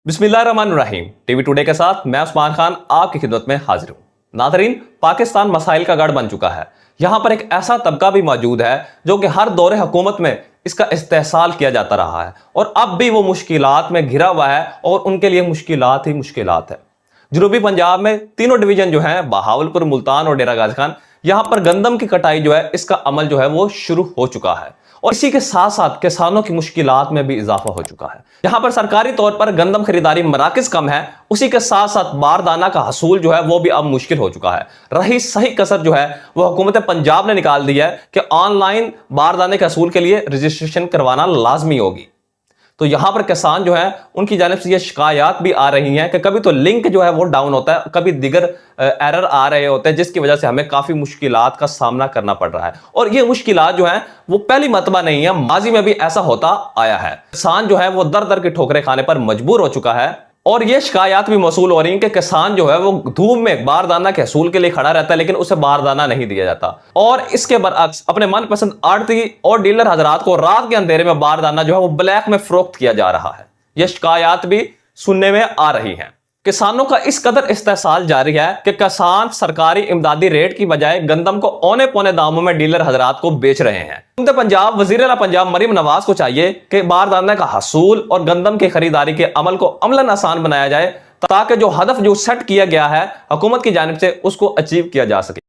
बिस्मिल्लाहिर्रहमानिर्रहीम। TV today के साथ मैं उस्मान खान आपकी खिदमत में हाजिर हूँ। नाज़रीन, पाकिस्तान मसाइल का गढ़ बन चुका है। यहाँ पर एक ऐसा तबका भी मौजूद है जो कि हर दौरे हुकूमत में इसका इस्तेहसाल किया जाता रहा है और अब भी वो मुश्किलात में घिरा हुआ है और उनके लिए मुश्किलात ही मुश्किलात है। जनूबी पंजाब में तीनों डिवीजन जो है, बहावलपुर, मुल्तान और डेरा गाजी खान, यहाँ पर गंदम की कटाई जो है इसका अमल जो है वो शुरू हो चुका है और इसी के साथ साथ किसानों की मुश्किलात में भी इजाफा हो चुका है। यहाँ पर सरकारी तौर पर गंदम खरीदारी मराकज कम है, उसी के साथ साथ बारदाना का हसूल जो है वो भी अब मुश्किल हो चुका है। रही सही कसर जो है वो हुकूमत पंजाब ने निकाल दी है कि ऑनलाइन बारदाने के हसूल के लिए रजिस्ट्रेशन करवाना लाजमी होगी। तो यहां पर किसान जो है उनकी जानिब से ये शिकायत भी आ रही हैं कि कभी तो लिंक जो है वो डाउन होता है, कभी दिगर एरर आ रहे होते हैं, जिसकी वजह से हमें काफी मुश्किलात का सामना करना पड़ रहा है। और ये मुश्किलात जो है वो पहली मर्तबा नहीं है, माजी में भी ऐसा होता आया है। किसान जो है वो दर दर की ठोकरें खाने पर मजबूर हो चुका है और ये शिकायत भी मौसूल हो रही है कि किसान जो है वो धूप में बारदाना के हसूल के लिए खड़ा रहता है लेकिन उसे बारदाना नहीं दिया जाता। और इसके बरअक्स अपने मनपसंद आड़ती और डीलर हजरात को रात के अंधेरे में बारदाना जो है वो ब्लैक में फरोख्त किया जा रहा है। यह शिकायत भी सुनने में आ रही है। किसानों का इस कदर इस्तेहसाल जारी है कि किसान सरकारी इमदादी रेट की बजाय गंदम को औने पौने दामों में डीलर हजरात को बेच रहे हैं। पंजाब वजीर आला पंजाब मरीम नवाज को चाहिए कि बारदाना का हसूल और गंदम की खरीदारी के अमल को अमलन आसान बनाया जाए ताकि जो हदफ जो सेट किया गया है हुकूमत की जानिब से उसको अचीव किया जा सके।